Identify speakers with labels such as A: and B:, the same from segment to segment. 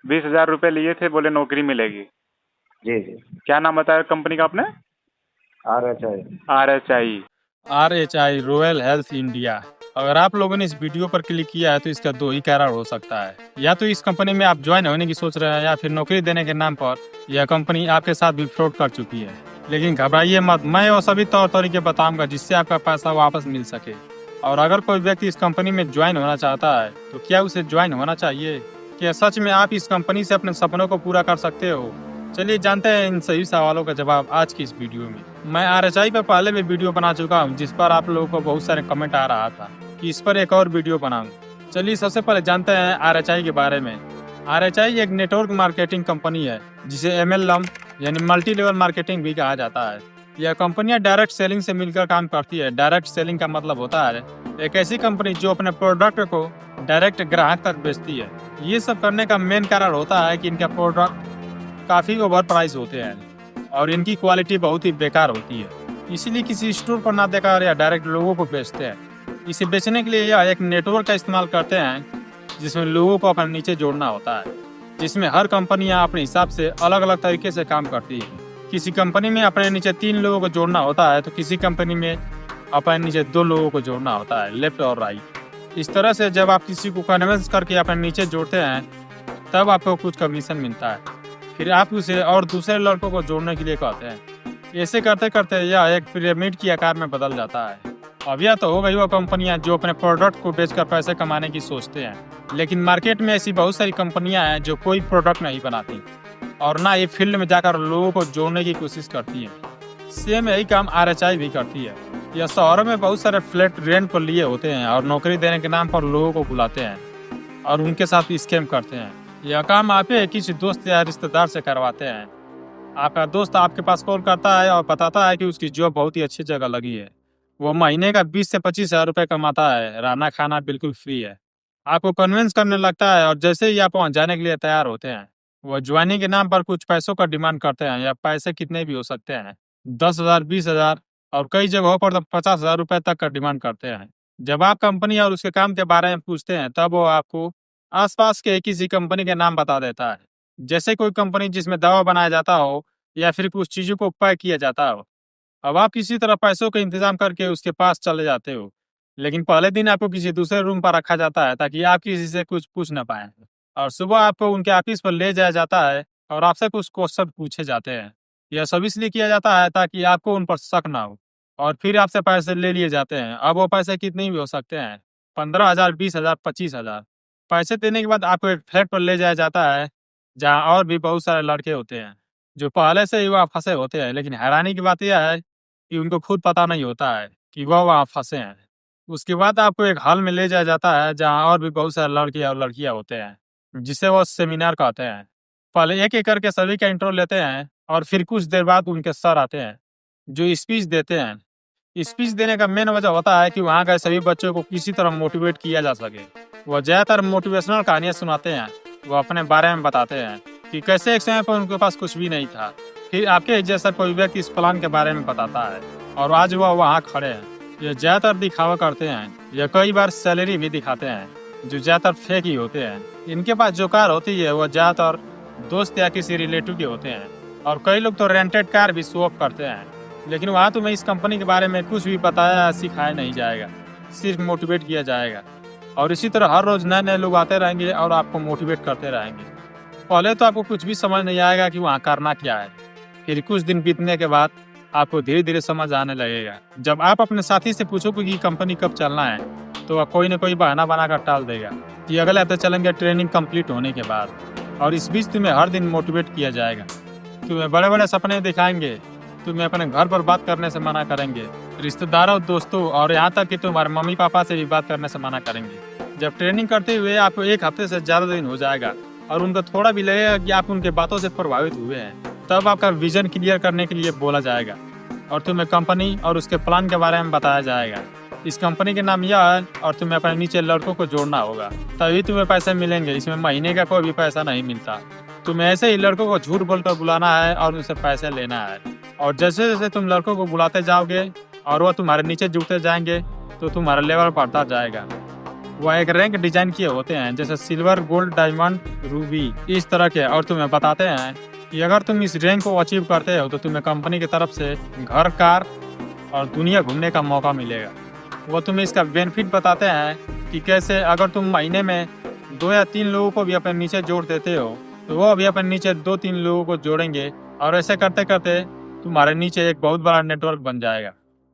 A: 20,000 रुपये लिए थे, बोले नौकरी मिलेगी।
B: जी जी।
A: क्या नाम बताया कंपनी का आपने?
B: RHI।
A: RHI।
C: RHI royal health India. अगर आप लोगों ने इस वीडियो पर क्लिक किया है तो इसका दो ही कारण हो सकता है, या तो इस कंपनी में आप ज्वाइन होने की सोच रहे हैं, या फिर नौकरी देने के नाम पर यह कंपनी आपके साथ भी फ्रॉड कर चुकी है। लेकिन घबराइए मत, मैं वो सभी तौर तरीके बताऊंगा जिससे आपका पैसा वापस मिल सके। और अगर कोई व्यक्ति इस कंपनी में ज्वाइन होना चाहता है तो क्या उसे ज्वाइन होना चाहिए? क्या सच में आप इस कंपनी से अपने सपनों को पूरा कर सकते हो? चलिए जानते हैं इन सभी सवालों का जवाब आज की इस वीडियो में। मैं RHI पर पहले भी वीडियो बना चुका हूं, जिस पर आप लोगों को बहुत सारे कमेंट आ रहा था कि इस पर एक और वीडियो बनाऊं। चलिए सबसे पहले जानते हैं RHI के बारे में। RHI एक नेटवर्क मार्केटिंग कंपनी है, जिसे MLM यानी मल्टी लेवल मार्केटिंग भी कहा जाता है। यह कंपनियां डायरेक्ट सेलिंग से मिलकर काम करती है। डायरेक्ट सेलिंग का मतलब होता है एक ऐसी कंपनी जो अपने प्रोडक्ट को डायरेक्ट ग्राहक तक बेचती है। ये सब करने का मेन कारण होता है कि इनका प्रोडक्ट काफ़ी ओवर प्राइस होते हैं और इनकी क्वालिटी बहुत ही बेकार होती है, इसीलिए किसी स्टोर पर ना देकर या डायरेक्ट लोगों को बेचते हैं। इसे बेचने के लिए यह एक नेटवर्क का इस्तेमाल करते हैं, जिसमें लोगों को अपने नीचे जोड़ना होता है, जिसमें हर कंपनियां अपने हिसाब से अलग अलग तरीके से काम करती है। किसी कंपनी में अपने नीचे 3 लोगों को जोड़ना होता है, तो किसी कंपनी में अपने नीचे 2 लोगों को जोड़ना होता है, लेफ्ट और राइट। इस तरह से जब आप किसी को कन्विंस करके अपने नीचे जोड़ते हैं तब आपको कुछ कमीशन मिलता है, फिर आप उसे और दूसरे लड़कों को जोड़ने के लिए कहते हैं। ऐसे करते करते यह एक पिरामिड की आकार में बदल जाता है। अब यह तो हो गई वो कंपनियां जो अपने प्रोडक्ट को बेचकर पैसे कमाने की सोचते हैं, लेकिन मार्केट में ऐसी बहुत सारी कंपनियां हैं जो कोई प्रोडक्ट नहीं बनाती और ना ये फील्ड में जाकर लोगों को जोड़ने की कोशिश करती है। सेम यही काम RHI भी करती है। यह शहरों में बहुत सारे फ्लैट रेंट पर लिए होते हैं और नौकरी देने के नाम पर लोगों को बुलाते हैं और उनके साथ स्कैम करते हैं। यह काम आप किसी दोस्त या रिश्तेदार से करवाते हैं। आपका दोस्त आपके पास कॉल करता है और बताता है कि उसकी जॉब बहुत ही अच्छी जगह लगी है, वो महीने का 20 से 25,000 रुपये कमाता है, रहना खाना बिल्कुल फ्री है। आपको कन्विंस करने लगता है और जैसे ही आप वहाँ जाने के लिए तैयार होते हैं, वह ज्वाइनिंग के नाम पर कुछ पैसों का डिमांड करते हैं, या पैसे कितने भी हो सकते हैं, 10,000, 20,000 और कई जगहों पर तो 50,000 रुपये तक का डिमांड करते हैं। जब आप कंपनी और उसके काम के बारे में पूछते हैं तब वो आपको आसपास के किसी कंपनी के नाम बता देता है, जैसे कोई कंपनी जिसमें दवा बनाया जाता हो या फिर कुछ चीज़ों को पैक किया जाता हो। अब आप किसी तरह पैसों का इंतजाम करके उसके पास चले जाते हो, लेकिन पहले दिन आपको किसी दूसरे रूम पर रखा जाता है ताकि आप किसी से कुछ पूछ ना पाए, और सुबह आपको उनके ऑफिस पर ले जाया जाता है और आपसे कुछ क्वेश्चन पूछे जाते हैं। यह सब इसलिए किया जाता है ताकि आपको उन पर शक ना हो, और फिर आपसे पैसे ले लिए जाते हैं। अब वो पैसे कितने भी हो सकते हैं, 15,000, 20,000, 25,000। पैसे देने के बाद आपको एक फ्लैट पर ले जाया जाता है जहाँ और भी बहुत सारे लड़के होते हैं जो पहले से ही वहाँ फंसे होते हैं, लेकिन हैरानी की बात यह है कि उनको खुद पता नहीं होता है कि वह वहाँ फंसे हैं। उसके बाद आपको एक हॉल में ले जाया जाता है जहाँ और भी बहुत सारे लड़के और लड़कियाँ होते हैं, जिसे वो सेमिनार कहते हैं। पहले एक एक करके सभी का इंट्रो लेते हैं और फिर कुछ देर बाद उनके सर आते हैं जो स्पीच देते हैं। स्पीच देने का मेन वजह होता है कि वहाँ के सभी बच्चों को किसी तरह मोटिवेट किया जा सके। वह ज़्यादातर मोटिवेशनल कहानियाँ सुनाते हैं। वो अपने बारे में बताते हैं कि कैसे एक समय पर उनके पास कुछ भी नहीं था, फिर आपके जैसा कोई व्यक्ति इस प्लान के बारे में बताता है और आज वह वहाँ खड़े हैं। ये ज़्यादातर दिखावा करते हैं, यह कई बार सैलरी भी दिखाते हैं जो ज़्यादातर फेक ही होते हैं। इनके पास जो कार होती है वह ज़्यादातर दोस्त या किसी रिलेटिव के होते हैं, और कई लोग तो रेंटेड कार भी शो ऑफ करते हैं। लेकिन वहाँ तुम्हें इस कंपनी के बारे में कुछ भी बताया या सिखाया नहीं जाएगा, सिर्फ मोटिवेट किया जाएगा। और इसी तरह हर रोज़ नए नए लोग आते रहेंगे और आपको मोटिवेट करते रहेंगे। पहले तो आपको कुछ भी समझ नहीं आएगा कि वहाँ करना क्या है, फिर कुछ दिन बीतने के बाद आपको धीरे धीरे समझ आने लगेगा। जब आप अपने साथी से पूछोगे कि कंपनी कब चलना है, तो वह कोई ना कोई बहाना बनाकर टाल देगा कि अगले हफ्ते चलेंगे ट्रेनिंग कंप्लीट होने के बाद। और इस बीच तुम्हें हर दिन मोटिवेट किया जाएगा, तुम्हें बड़े बड़े सपने दिखाएंगे, तुम्हें अपने घर पर बात करने से मना करेंगे, रिश्तेदारों, दोस्तों और यहाँ तक कि तुम्हारे मम्मी पापा से भी बात करने से मना करेंगे। जब ट्रेनिंग करते हुए आपको 1 हफ्ते से ज़्यादा दिन हो जाएगा और उनको थोड़ा भी लगेगा कि आप उनके बातों से प्रभावित हुए हैं, तब आपका विजन क्लियर करने के लिए बोला जाएगा और तुम्हें कंपनी और उसके प्लान के बारे में बताया जाएगा। इस कंपनी के नाम यह है और तुम्हें अपने नीचे लड़कों को जोड़ना होगा, तभी तुम्हें पैसे मिलेंगे। इसमें महीने का कोई भी पैसा नहीं मिलता। तुम्हें ऐसे ही लड़कों को झूठ बोलकर बुलाना है और उनसे पैसे लेना है, और जैसे जैसे तुम लड़कों को बुलाते जाओगे और वह तुम्हारे नीचे जुड़ते जाएंगे तो तुम्हारा लेवल बढ़ता जाएगा। वह एक रैंक डिजाइन किए होते हैं, जैसे सिल्वर, गोल्ड, डायमंड, रूबी, इस तरह के। और तुम्हें बताते हैं कि अगर तुम इस रैंक को अचीव करते हो तो तुम्हें कंपनी की तरफ से घर, कार और दुनिया घूमने का मौका मिलेगा। वो तुम्हें इसका बेनिफिट बताते हैं कि कैसे अगर तुम महीने में 2 या 3 लोगों को भी अपने नीचे जोड़ देते हो तो वो भी अपने नीचे 2-3 लोगों को जोड़ेंगे, और ऐसे करते करते तुम्हारे नीचे एक बहुत बड़ा नेटवर्क बन जाएगा।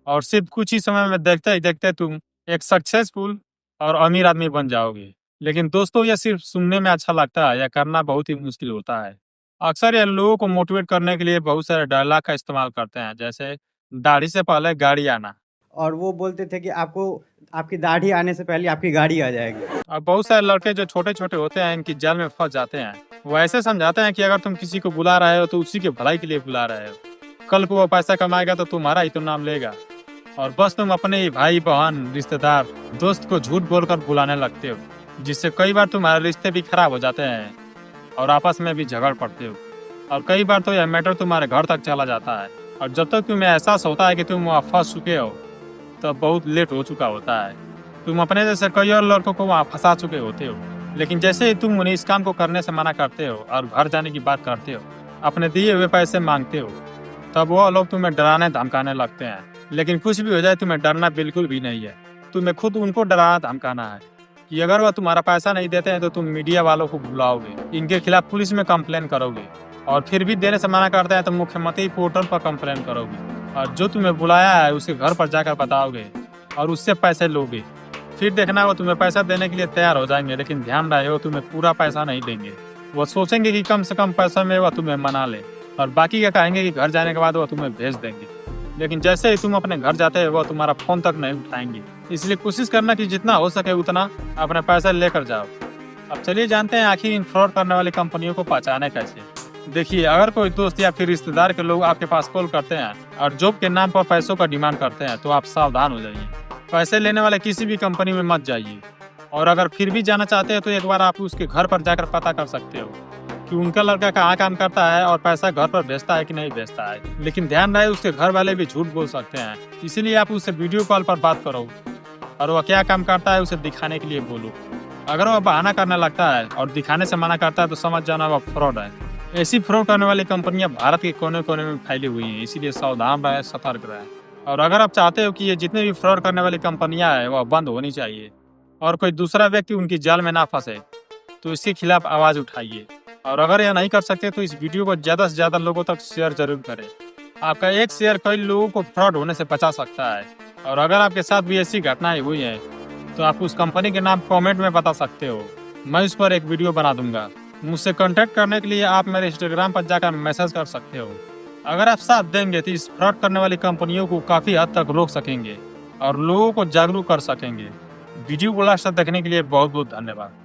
C: और सिर्फ कुछ ही समय में देखते ही देखते तुम एक सक्सेसफुल और अमीर आदमी बन जाओगे। लेकिन दोस्तों, यह सिर्फ सुनने में अच्छा लगता है, यह करना बहुत ही मुश्किल होता है। अक्सर ये लोगों को मोटिवेट करने के लिए बहुत सारे डायलॉग का इस्तेमाल करते हैं, जैसे दाढ़ी से पहले गाड़ी आना।
D: और वो बोलते थे कि आपको आपकी दाढ़ी आने से पहले आपकी गाड़ी आ जाएगी।
C: और बहुत सारे लड़के जो छोटे छोटे होते हैं, इनकी जाल में फंस जाते हैं। वो ऐसे समझाते हैं कि अगर तुम किसी को बुला रहे हो तो उसी के भलाई के लिए बुला रहे हो, कल को वो पैसा कमाएगा तो तुम्हारा ही तो नाम लेगा, और बस तुम अपने ही भाई, बहन, रिश्तेदार, दोस्त को झूठ बोलकर बुलाने लगते हो, जिससे कई बार तुम्हारे रिश्ते भी खराब हो जाते हैं और आपस में भी झगड़ पड़ते हो। और कई बार तो यह मैटर तुम्हारे घर तक चला जाता है, और जब तक तुम्हें एहसास होता है कि तुम वहाँ फंस चुके हो तब बहुत लेट हो चुका होता है। तुम अपने जैसे कई और लड़कों को वहाँ फंसा चुके होते हो, लेकिन जैसे ही तुम उन्हें इस काम को करने से मना करते हो और घर जाने की बात करते हो, अपने दिए हुए पैसे मांगते हो, तब वो लोग तुम्हें डराने धमकाने लगते हैं। लेकिन कुछ भी हो जाए, तुम्हें डरना बिल्कुल भी नहीं है। तुम्हें खुद उनको डराना धमकाना है कि अगर वह तुम्हारा पैसा नहीं देते हैं तो तुम मीडिया वालों को बुलाओगे, इनके खिलाफ पुलिस में कंप्लेन करोगे, और फिर भी देने से मना करते हैं तो मुख्यमंत्री पोर्टल पर कंप्लेन करोगे, और जो तुम्हें बुलाया है उसके घर पर जाकर बताओगे और उससे पैसे लोगे। फिर देखना वो तुम्हें पैसा देने के लिए तैयार हो जाएंगे, लेकिन ध्यान रहे वो तुम्हें पूरा पैसा नहीं देंगे। वो सोचेंगे कि कम से कम पैसा में वह तुम्हें मना ले, और बाकी क्या कहेंगे कि घर जाने के बाद वह तुम्हें भेज देंगे। लेकिन जैसे ही तुम अपने घर जाते हो वह तुम्हारा फोन तक नहीं उठाएंगे। इसलिए कोशिश करना कि जितना हो सके उतना अपने पैसे लेकर जाओ। अब चलिए जानते हैं आखिर इन फ्रॉड करने वाली कंपनियों को पहचाने कैसे। देखिए, अगर कोई दोस्त या फिर रिश्तेदार के लोग आपके पास कॉल करते हैं और जॉब के नाम पर पैसों का डिमांड करते हैं तो आप सावधान हो जाइए। पैसे लेने वाले किसी भी कंपनी में मत जाइए, और अगर फिर भी जाना चाहते हैं तो एक बार आप उसके घर पर जाकर पता कर सकते हो कि उनका लड़का कहाँ काम करता है और पैसा घर पर भेजता है कि नहीं भेजता है। लेकिन ध्यान रहे उसके घर वाले भी झूठ बोल सकते हैं, इसीलिए आप उससे वीडियो कॉल पर बात करो और वह क्या काम करता है उसे दिखाने के लिए बोलो। अगर वह बहाना करने लगता है और दिखाने से मना करता है तो समझ जाना वह फ्रॉड है। ऐसी फ्रॉड करने वाली कंपनियां भारत के कोने कोने में फैली हुई हैं, इसीलिए सावधान रहें, सतर्क रहें। और अगर आप चाहते हो कि ये जितने भी फ्रॉड करने वाली कंपनियां हैं वह बंद होनी चाहिए और कोई दूसरा व्यक्ति उनकी जाल में ना फंसे, तो इसके खिलाफ आवाज़ उठाइए। और अगर यह नहीं कर सकते तो इस वीडियो को ज़्यादा से ज़्यादा लोगों तक शेयर जरूर करें। आपका एक शेयर कई लोगों को फ्रॉड होने से बचा सकता है। और अगर आपके साथ भी ऐसी घटनाएं हुई हैं तो आप उस कंपनी के नाम कमेंट में बता सकते हो, मैं उस पर एक वीडियो बना दूंगा। मुझसे कांटेक्ट करने के लिए आप मेरे इंस्टाग्राम पर जाकर मैसेज कर सकते हो। अगर आप साथ देंगे तो इस फ्रॉड करने वाली कंपनियों को काफ़ी हद तक रोक सकेंगे और लोगों को जागरूक कर सकेंगे। वीडियो को लास्ट तक देखने के लिए बहुत बहुत धन्यवाद।